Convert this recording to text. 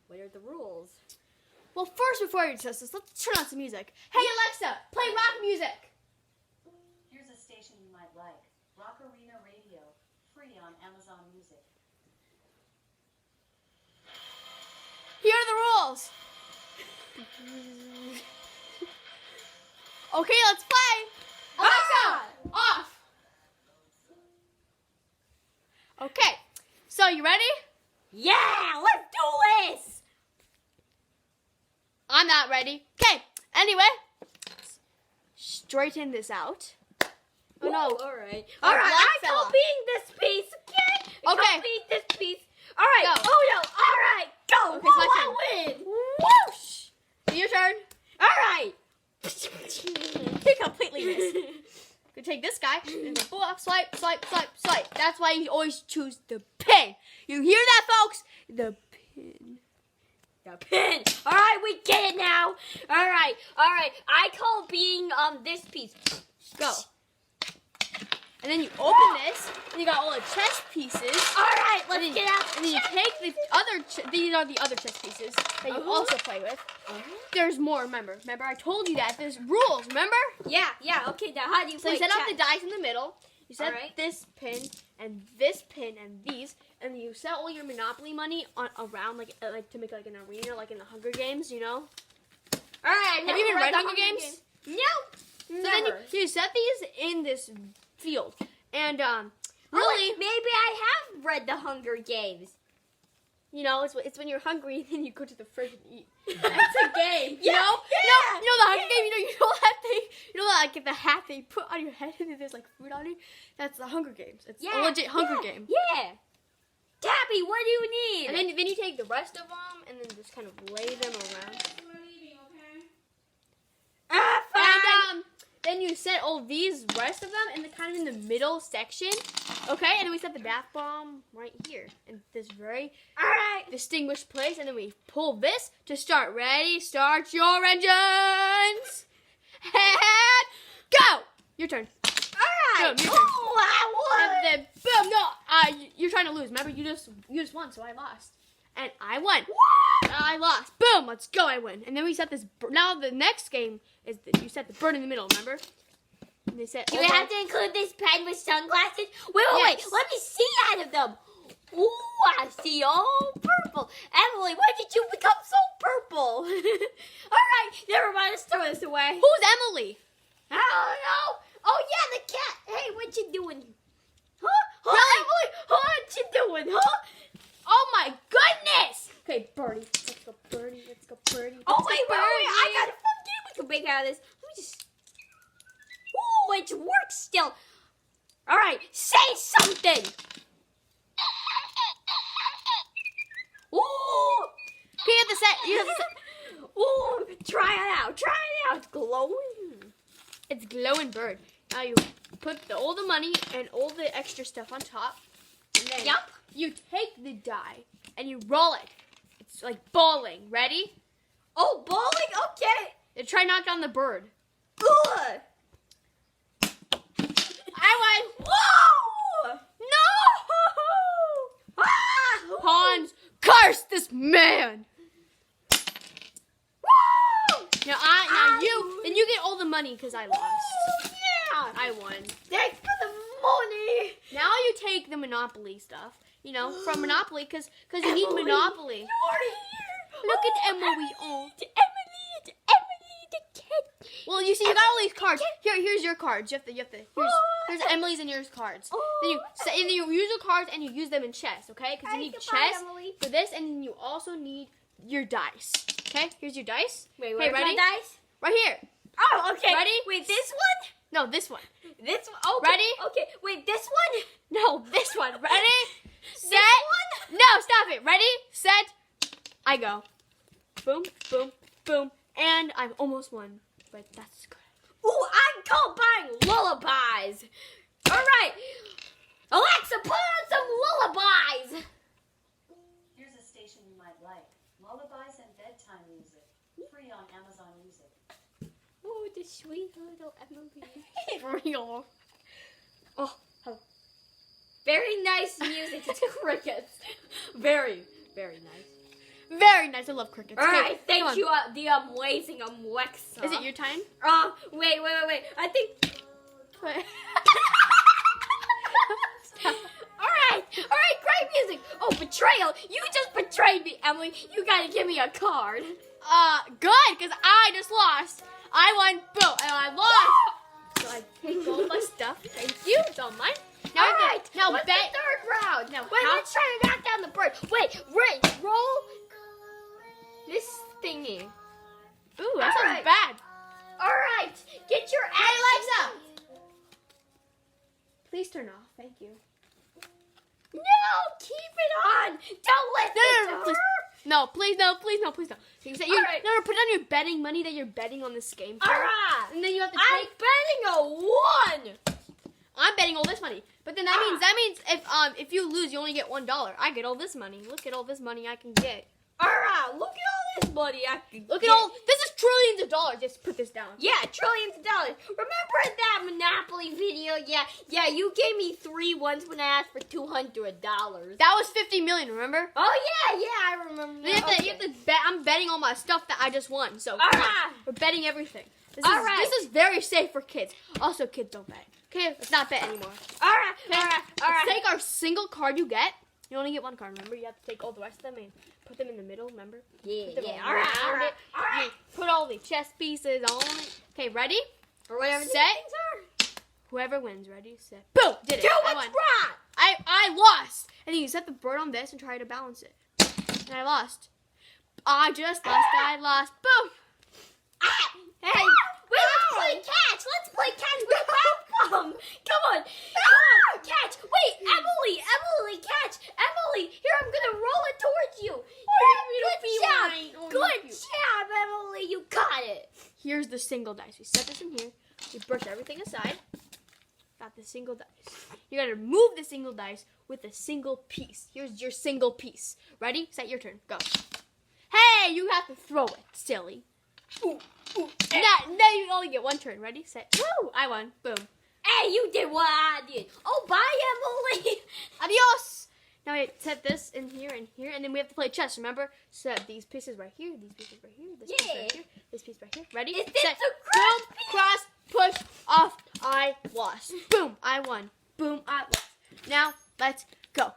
what are the rules? Well, first, before I discuss this, let's turn on some music. Hey, Alexa, play rock music. Here's a station you might like. Rock Arena Radio. Free on Amazon Music. Here are the rules. Okay, let's play. Alexa, off. Okay, so you ready? Yeah, let's do this. I'm not ready. Okay, anyway, straighten this out. Oh no. All right. Our All right, black I'm fella. copying this piece, okay? Okay. Copying this piece. All right. Go. Oh, no. All right. Go. Okay, it's my Whoa, I win. Whoosh. Your turn. All right. You completely missed. You take this guy and go swipe, swipe, swipe, swipe. That's why you always choose the pin. You hear that, folks? The pin. The pin. All right, we get it now. All right. I call being this piece. Go. And then you open this, and you got all the chess pieces. All right, And let's then, get out. and then you take the other. These are the other chess pieces that you also play with. There's more. Remember, I told you that. There's rules. Remember? Yeah. Okay. Now, how do you So play you set up chess? the dice in the middle. You set Alright. this pin and this pin and these, and you set all your Monopoly money on around like to make like an arena, like in the Hunger Games. You know? All right. Have you even read Hunger Games? No. So then you set these in this field, and really, maybe I have read the Hunger Games. you know, it's when you're hungry and then you go to the fridge and eat. It's a game, you Yeah, know? yeah, You know the Hunger Game. You know that thing. You know that like the hat they put on your head and then there's like food on it. That's the Hunger Games. It's a legit Hunger Game. Yeah. Tabby, what do you need? And then you take the rest of them and then just kind of lay them around. Fine. And then you set all these rest of them in the kind of in the middle section. Okay, and then we set the bath bomb right here in this very All right. distinguished place, and then we pull this to start. Ready? Start your engines. And go. Your turn. All right. Boom, your turn. Oh, I won. And then boom. No, you're trying to lose. Remember, you just won, so I lost, and I won. I lost. Boom. Let's go. I win. And then we set this. Now the next game is you set the bird in the middle. Remember? And they set. Do we have to include this pen with sunglasses? Wait. Yes. Let me see out of them. Ooh, I see all purple. Emily, when did you become so purple? All right. Never mind. Let's throw this away. Who's Emily? I don't know. Oh, yeah, the cat. Hey, what you doing? Huh? Really? Emily, what you doing, huh? Oh my goodness! Okay, Birdie. Let's go, Birdie. Let's go, Birdie. Oh, Let's wait, go, I got a fun game we can make out of this. Let me just... Ooh, it works still. All right, say something. Ooh. Okay, you have to set. You have to set. Ooh, try it out. It's glowing. It's glowing bird. Now you put all the money and all the extra stuff on top. And then Yup. you take the die and you roll it. It's like bowling. Ready? Oh, bowling? Okay. And try knock down the bird. Good. I won. Whoa! No! Ah! Hans, curse this man. Woo! Now you get all the money because I lost. Yeah. I won. Thanks for the money. Now you take the Monopoly stuff, you know, from Monopoly because you need Emily, Monopoly. You're here. Look at Oh, Emily. Oh. it's Emily the kid. Well, you see, you got all these cards. Here's your cards. You have to. Here's Emily's and yours cards. Then you use your cards and you use them in chess, okay? Because you need chess Emily. for this, and you also need your dice. Okay, here's your dice. Wait, Hey, where's my ready? dice? Right here. Oh, okay. Ready? Wait, this one? No, this one. This one? Okay. Ready? Okay. Wait, this one? No, this one. Ready? Set. This one? No, stop it. Ready? Set. I go. Boom, boom, boom, and I've almost won, but that's good. Ooh, I'm buying lullabies. All right. Alexa, put on some lullabies. Here's a station you might like. Lullabies and bedtime music. Free on Amazon Music. Oh, the sweet little Emily. For real. Oh, Very nice music. It's crickets. very, very nice. Very nice. I love crickets. All Okay, right, come on. thank you, the amazing Alexa. Is it your time? Wait. I think. All right, great music. Oh, betrayal! You just betrayed me, Emily. You gotta give me a card. Good, because I just lost. I won, boom, and I lost. So I take all my stuff. Thank you, don't mind. Now, All right, now what's bet. the third round? Now, Wait, how- let's try to knock down the bird. Wait, roll this thingy. Ooh, that sounds Alright. bad. All right, get your action. Please turn off. Thank you. No, keep it on. Don't listen to please. her. No, please, no, please, no, please, no. So you say you Alright. no, put down your betting money that you're betting on this game. All right. And then you have to I'm take. betting a 1. I'm betting all this money. But then that means if you lose, you only get $1. I get all this money. Look at all this money I can get. All right, look at all this money I can Look get. at all. This is trillions of dollars. Just put this down. Yeah, trillions of dollars. Remember that Monopoly video? Yeah, you gave me 3 once when I asked for $200. That was 50 million. Remember? Oh yeah, I remember. You have to bet. I'm betting all my stuff that I just won. So come on. Alright. We're betting everything. Alright. This is very safe for kids. Also, kids don't bet. Okay, let's not bet anymore. All right. Let's take our single card you get. You only get 1 card. Remember, you have to take all the rest of them and put them in the middle. Remember? Put them All right. around it. You put all the chess pieces on it. Okay, ready? Or whatever Set. these things are. Whoever wins, ready, set, boom! Did it. Do I what's won. right. I lost. And then you set the bird on this and try to balance it. And I lost. I just lost. I lost. Boom! Hey, wait, let's play catch. Let's play catch with Malcolm. Come on, catch. Wait, Emily, catch. Emily, here, I'm gonna roll it towards you. Good job, Emily. You got it. Here's the single dice. We set this in here. We brush everything aside. Got the single dice. You gotta move the single dice with a single piece. Here's your single piece. Ready? Set your turn. Go. Hey, you have to throw it, silly. Now you only get 1 turn. Ready? Set. Woo! I won. Boom. Hey, you did what I did. Oh, bye, Emily. Adios! Now we set this in here and here, and then we have to play chess, remember? Set these pieces right here, these pieces right here, this piece right here, this piece right here. Ready? Is this set. a cross Boom, cross, push, off. I lost. Boom, I won. Boom, I lost. Now, let's go.